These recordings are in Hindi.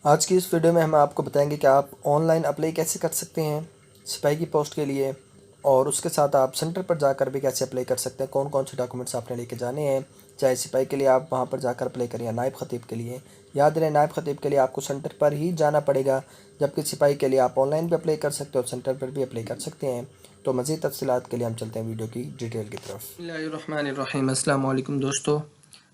आज की इस वीडियो में हम आपको बताएंगे कि आप ऑनलाइन अप्लाई कैसे कर सकते हैं सिपाही की पोस्ट के लिए, और उसके साथ आप सेंटर पर जाकर भी कैसे अप्लाई कर सकते हैं। कौन कौन से डॉक्यूमेंट्स आपने लेके जाने हैं, चाहे सिपाही के लिए आप वहां पर जाकर अप्लाई करें या नायब खतीब के लिए। याद रहे, नायब खतीब के लिए आपको सेंटर पर ही जाना पड़ेगा, जबकि सिपाही के लिए आप ऑनलाइन भी अप्लाई कर सकते हो और सेंटर पर भी अप्लाई कर सकते हैं। तो मज़ीद तफसीलात के लिए हम चलते हैं वीडियो की डिटेल की तरफ। बिस्मिल्लाहिर्रहमानिर्रहीम। अस्सलाम वालेकुम दोस्तों,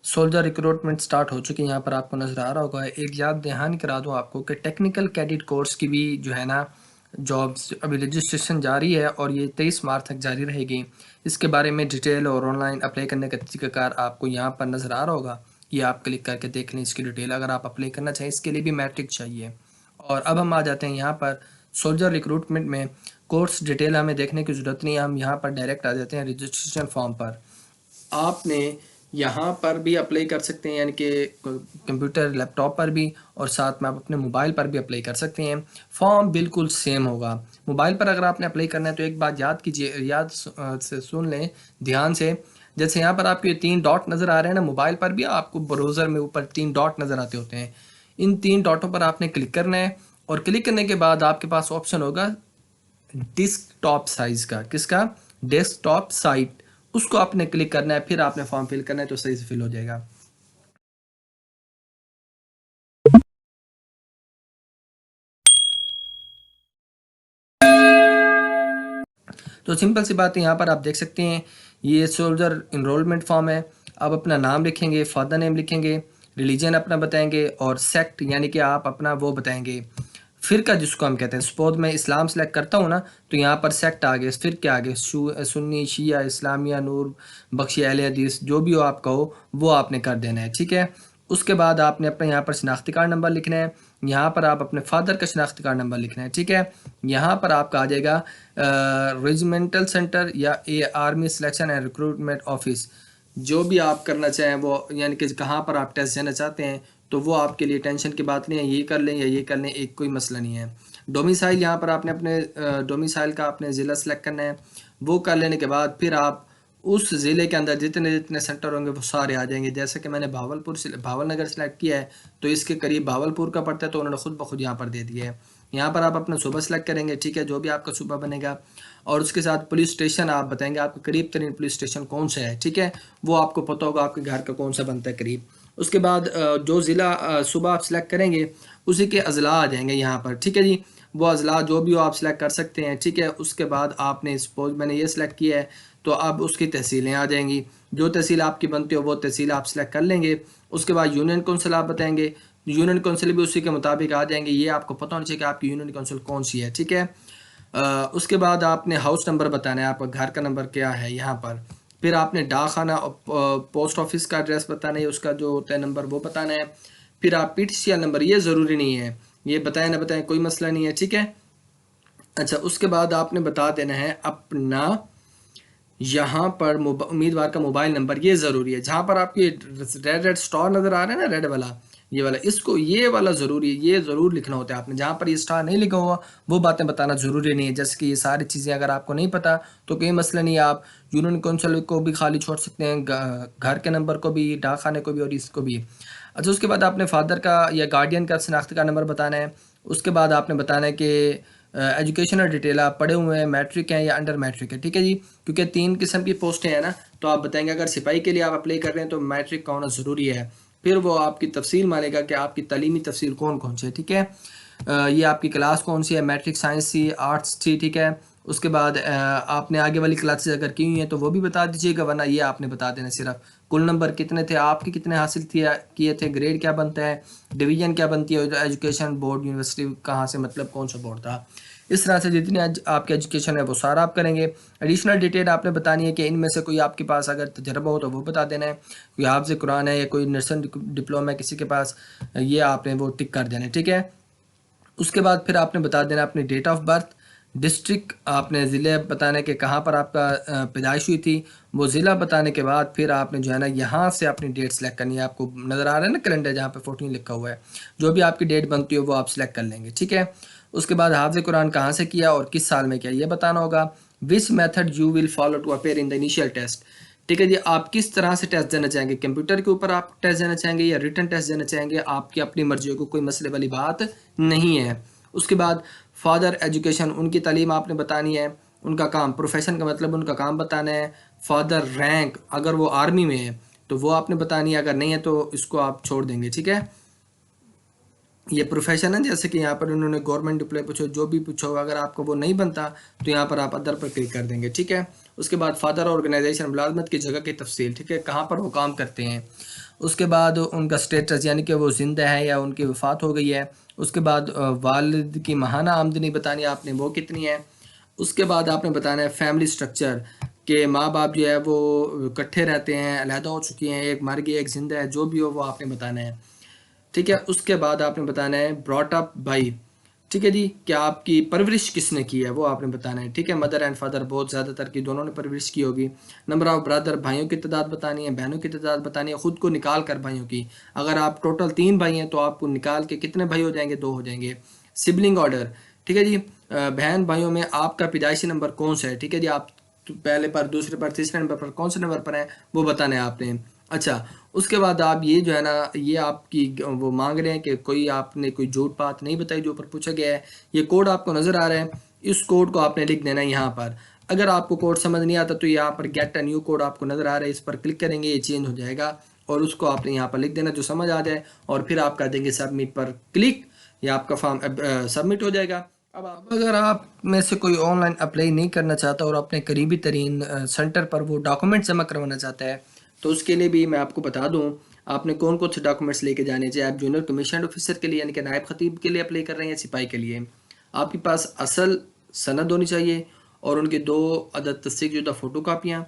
सोल्जर रिक्रूटमेंट स्टार्ट हो चुकी है। यहाँ पर आपको नज़र आ रहा होगा। एक याद दहानी करा दूँ आपको कि टेक्निकल कैडेट कोर्स की भी जो है ना जॉब्स अभी रजिस्ट्रेशन जारी है और ये 23 मार्च तक जारी रहेगी। इसके बारे में डिटेल और ऑनलाइन अप्लाई करने का तरीक़ाकार आपको यहाँ पर नज़र आ रहा होगा। ये आप क्लिक करके देख लें इसकी डिटेल। अगर आप अप्लाई करना चाहें, इसके लिए भी मैट्रिक चाहिए। और अब हम आ जाते हैं यहाँ पर सोल्जर रिक्रूटमेंट में। कोर्स डिटेल हमें देखने की ज़रूरत नहीं है, हम यहाँ पर डायरेक्ट आ जाते हैं रजिस्ट्रेशन फॉर्म पर। आपने यहाँ पर भी अप्लाई कर सकते हैं, यानी कि कंप्यूटर लैपटॉप पर भी, और साथ में आप अपने मोबाइल पर भी अप्लाई कर सकते हैं। फॉर्म बिल्कुल सेम होगा। मोबाइल पर अगर आपने अप्लाई करना है तो एक बात याद कीजिए, से सुन लें ध्यान से। जैसे यहाँ पर आपके 3 डॉट नज़र आ रहे हैं ना, मोबाइल पर भी आपको ब्राउज़र में ऊपर 3 डॉट नज़र आते होते हैं। इन 3 डॉटों पर आपने क्लिक करना है और क्लिक करने के बाद आपके पास ऑप्शन होगा डेस्कटॉप साइज का। किसका? Desktop site. उसको आपने क्लिक करना है, फिर आपने फॉर्म फिल करना है, तो सही से फिल हो जाएगा। तो सिंपल सी बात है, यहाँ पर आप देख सकते हैं ये सोल्जर इनरोलमेंट फॉर्म है। आप अपना नाम लिखेंगे, फादर नेम लिखेंगे, रिलीजन अपना बताएंगे, और सेक्ट यानी कि आप अपना वो बताएंगे, फ़िरका जिसको हम कहते हैं। सपोज मैं इस्लाम सेलेक्ट करता हूँ ना, तो यहाँ पर सेक्ट आ गए, फ़िरके आ गए, सुन्नी, शिया, इस्लामिया, नूर, बख्शी, अहले हदीस, जो भी हो आप कहो वो आपने कर देना है, ठीक है। उसके बाद आपने अपना यहाँ पर शनाख्ती कार्ड नंबर लिखना है। यहाँ पर आप अपने फादर का शनाख्ती कार्ड नंबर लिखना है, ठीक है। यहाँ पर आपका आ जाएगा रेजिमेंटल सेंटर या army selection and recruitment office. जो भी आप करना चाहें वो, यानी कि कहाँ पर आप टेस्ट देना चाहते हैं, तो वो आपके लिए टेंशन की बात नहीं है। ये कर लें या ये कर लें, एक कोई मसला नहीं है। डोमिसाइल, यहाँ पर आपने अपने डोमिसाइल का अपने ज़िला सेलेक्ट करना है। वो कर लेने के बाद फिर आप उस ज़िले के अंदर जितने जितने सेंटर होंगे वो सारे आ जाएंगे। जैसे कि मैंने भावल नगर सेलेक्ट किया है, तो इसके करीब भावलपुर का पड़ता है, तो उन्होंने खुद ब खुद यहाँ पर दे दिया है। यहाँ पर आप अपना सूबा सेलेक्ट करेंगे, ठीक है, जो भी आपका सूबा बनेगा। और उसके साथ पुलिस स्टेशन आप बताएंगे, आपका करीब तरीन पुलिस स्टेशन कौन सा है, ठीक है। वो आपको पता होगा आपके घर का कौन सा बनता है करीब। उसके बाद जो ज़िला सूबा आप सेलेक्ट करेंगे, उसी के अज़ला आ जाएंगे यहाँ पर, ठीक है जी। वो अज़ला जो भी हो आप सेलेक्ट कर सकते हैं, ठीक है। उसके बाद आपने सपोज मैंने ये सेलेक्ट किया है, तो अब उसकी तहसीलें आ जाएंगी। जो तहसील आपकी बनती हो वो तहसील आप सेलेक्ट कर लेंगे। उसके बाद यूनियन काउंसिल आप बताएंगे, यूनियन काउंसिल भी उसी के मुताबिक आ जाएंगे। ये आपको पता होना चाहिए कि आपकी यूनियन काउंसिल कौन सी है, ठीक है। उसके बाद आपने हाउस नंबर बताना है, आपका घर का नंबर क्या है यहाँ पर। फिर आपने डाक खाना पोस्ट ऑफिस का एड्रेस बताना है, उसका जो होता है नंबर वो बताना है। फिर आप PTCL नंबर, ये ज़रूरी नहीं है, ये बताएं ना बताएं कोई मसला नहीं है, ठीक है। अच्छा, उसके बाद आपने बता देना है अपना यहाँ पर उम्मीदवार का मोबाइल नंबर, ये ज़रूरी है। जहाँ पर आपकी रेड स्टार नज़र आ रहा है ना, रेड वाला, ये वाला, इसको ये वाला ज़रूरी है, ये ज़रूर लिखना होता है आपने। जहाँ पर ये स्टार नहीं लिखा हुआ वो बातें बताना ज़रूरी नहीं है। जैसे कि ये सारी चीज़ें अगर आपको नहीं पता तो कोई मसला नहीं है, आप यूनियन काउंसिल को भी खाली छोड़ सकते हैं, घर के नंबर को भी, डाक खाने को भी, और इसको भी। अच्छा, उसके बाद आपने फादर का या गार्डियन का शनाख्ती का नंबर बताना है। उसके बाद आपने बताना है कि एजुकेशनल डिटेल, आप पढ़े हुए हैं, मैट्रिक हैं या अंडर मैट्रिक है, ठीक है जी। क्योंकि 3 किस्म की पोस्टें हैं ना, तो आप बताएंगे अगर सिपाही के लिए आप अप्लाई कर रहे हैं तो मैट्रिक का होना ज़रूरी है। फिर वो आपकी तफसील मानेगा कि आपकी तालीमी तफसील कौन कौन सी है, ठीक है। ये आपकी क्लास कौन सी है, मैट्रिक साइंस थी, आर्ट्स थी, ठीक है। उसके बाद आपने आगे वाली क्लासेस अगर की हुई हैं तो वो भी बता दीजिएगा, वरना ये आपने बता देना सिर्फ कुल नंबर कितने थे आपके, कितने हासिल किए थे, ग्रेड क्या बनता है, डिवीज़न क्या बनती है, एजुकेशन बोर्ड, यूनिवर्सिटी कहाँ से, मतलब कौन सा बोर्ड था। इस तरह से जितनी आपकी एजुकेशन है वो सारा आप करेंगे। एडिशनल डिटेल आपने बतानी है कि इनमें से कोई आपके पास अगर तजर्बा हो तो वो बता देना है। कोई हाफ़िज़ कुरान है या कोई नर्सिंग डिप्लोमा है किसी के पास, ये आपने वो टिक कर देना है, ठीक है। उसके बाद फिर आपने बता देना अपनी डेट ऑफ बर्थ, डिस्ट्रिक्ट आपने ज़िले बताने के कहाँ पर आपका पैदाइश हुई थी, वो ज़िला बताने के बाद फिर आपने जो है ना यहाँ से अपनी डेट सेलेक्ट करनी है। आपको नज़र आ रहा है ना कैलेंडर, जहाँ पे 14 लिखा हुआ है, जो भी आपकी डेट बनती हो वो आप सेलेक्ट कर लेंगे, ठीक है। उसके बाद हाफ़िज़ कुरान कहाँ से किया और किस साल में किया, ये बताना होगा। Which method you will follow to appear in the initial test, ठीक है जी। आप किस तरह से टेस्ट देना चाहेंगे, कंप्यूटर के ऊपर आप टेस्ट देना चाहेंगे या रिटन टेस्ट देना चाहेंगे, आपकी अपनी मर्जी को, कोई मसले वाली बात नहीं है। उसके बाद फादर एजुकेशन, उनकी तालीम आपने बतानी है, उनका काम, प्रोफेशन का मतलब उनका काम बताना है। फादर रैंक, अगर वो आर्मी में है तो वो आपने बतानी है, अगर नहीं है तो इसको आप छोड़ देंगे। ठीक है, ये प्रोफेशन है, जैसे कि यहाँ पर उन्होंने गवर्नमेंट डिप्लॉय पूछो, जो भी पूछो, अगर आपको वो नहीं बनता तो यहाँ पर आप अदर पर क्लिक कर देंगे। ठीक है, उसके बाद फादर ऑर्गेनाइजेशन, मुलाजमत की जगह की तफसील, ठीक है, कहाँ पर वो काम करते हैं। उसके बाद उनका स्टेटस, यानी कि वो जिंदा है या उनकी वफ़ात हो गई है। उसके बाद वालिद की माहाना आमदनी बतानी है आपने, वो कितनी है। उसके बाद आपने बताना है फैमिली स्ट्रक्चर, के माँ बाप जो है वो इकट्ठे रहते हैं, अलहदा हो चुकी हैं, एक मर गई एक जिंदा है, जो भी हो वो आपने बताना है। ठीक है, उसके बाद आपने बताना है ब्रॉट अप बाई, ठीक है जी, क्या आपकी परवरिश किसने की है वो आपने बताना है। ठीक है, मदर एंड फादर, बहुत ज़्यादातर की दोनों ने परवरिश की होगी। नंबर ऑफ ब्रदर, भाइयों की तादाद बतानी है, बहनों की तादाद बतानी है, खुद को निकाल कर भाइयों की। अगर आप टोटल 3 भाई हैं तो आपको निकाल के कितने भाई हो जाएंगे, 2 हो जाएंगे। सिबलिंग ऑर्डर, ठीक है जी, बहन भाइयों में आपका पैदाइशी नंबर कौन सा है। ठीक है जी, आप पहले पर, दूसरे पर, तीसरे नंबर पर, कौन से नंबर पर है वो बताना है आपने। अच्छा, उसके बाद आप ये जो है ना, ये आपकी वो मांग रहे हैं कि कोई आपने कोई झूठ बात नहीं बताई जो ऊपर पूछा गया है। ये कोड आपको नज़र आ रहा है, इस कोड को आपने लिख देना है यहाँ पर। अगर आपको कोड समझ नहीं आता तो यहाँ पर गेट अ न्यू कोड आपको नज़र आ रहा है, इस पर क्लिक करेंगे, ये चेंज हो जाएगा और उसको आपने यहाँ पर लिख देना जो समझ आ जाए, और फिर आप कर देंगे सबमिट पर क्लिक, या आपका फॉर्म सबमिट हो जाएगा। अब अगर आप में से कोई ऑनलाइन अप्लाई नहीं करना चाहता और अपने करीबी तरीन सेंटर पर वो डॉक्यूमेंट जमा करवाना चाहता है, तो उसके लिए भी मैं आपको बता दूं, आपने कौन कौन से डॉक्यूमेंट्स लेके जाने चाहिए। आप जूनियर कमीशन ऑफिसर के लिए यानी कि नायब खतीब के लिए अप्लाई कर रहे हैं या सिपाही के लिए, आपके पास असल सनद होनी चाहिए और उनकी 2 अदद तस्दीकशुदा फ़ोटो कापियाँ,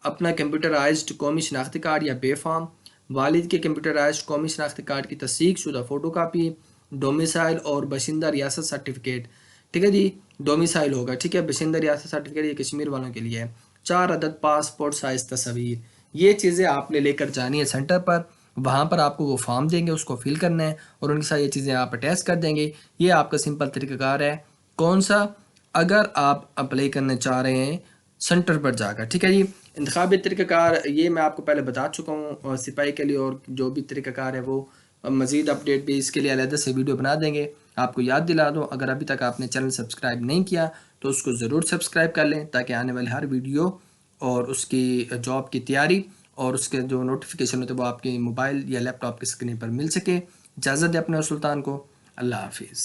अपना कंप्यूटराइज्ड कौमी शनाख्ती कार्ड या बे फॉर्म, वालिद के कंप्यूटराइज्ड कौमी शनाख्ती कार्ड की तस्दीकशुदा फ़ोटो कापी, डोमिसाइल और बशिंदा रियासत सर्टिफिकेट। ठीक है जी, डोमिसाइल होगा, ठीक है, बशिंदा रियासत सर्टिफिकेट ये कश्मीर वालों के लिए है। 4 अदद पासपोर्ट साइज़ तस्वीर, ये चीज़ें आपने लेकर जानी है सेंटर पर। वहाँ पर आपको वो फॉर्म देंगे, उसको फिल करना है और उनके साथ ये चीज़ें आप अटैच कर देंगे। ये आपका सिंपल तरीक़ाकार है। कौन सा, अगर आप अप्लाई करना चाह रहे हैं सेंटर पर जाकर। ठीक है जी, इंतखाबी तरीक़ाकार ये मैं आपको पहले बता चुका हूँ सिपाही के लिए, और जो भी तरीक़ाकार है वो मज़ीद अपडेट भी इसके लिए अलग से वीडियो बना देंगे। आपको याद दिला दूँ, अगर अभी तक आपने चैनल सब्सक्राइब नहीं किया तो उसको ज़रूर सब्सक्राइब कर लें, ताकि आने वाली हर वीडियो और उसकी जॉब की तैयारी और उसके जो नोटिफिकेशन होते हैं वो आपके मोबाइल या लैपटॉप की स्क्रीन पर मिल सके। इजाज़त दें अपने सुल्तान को। अल्लाह हाफिज़।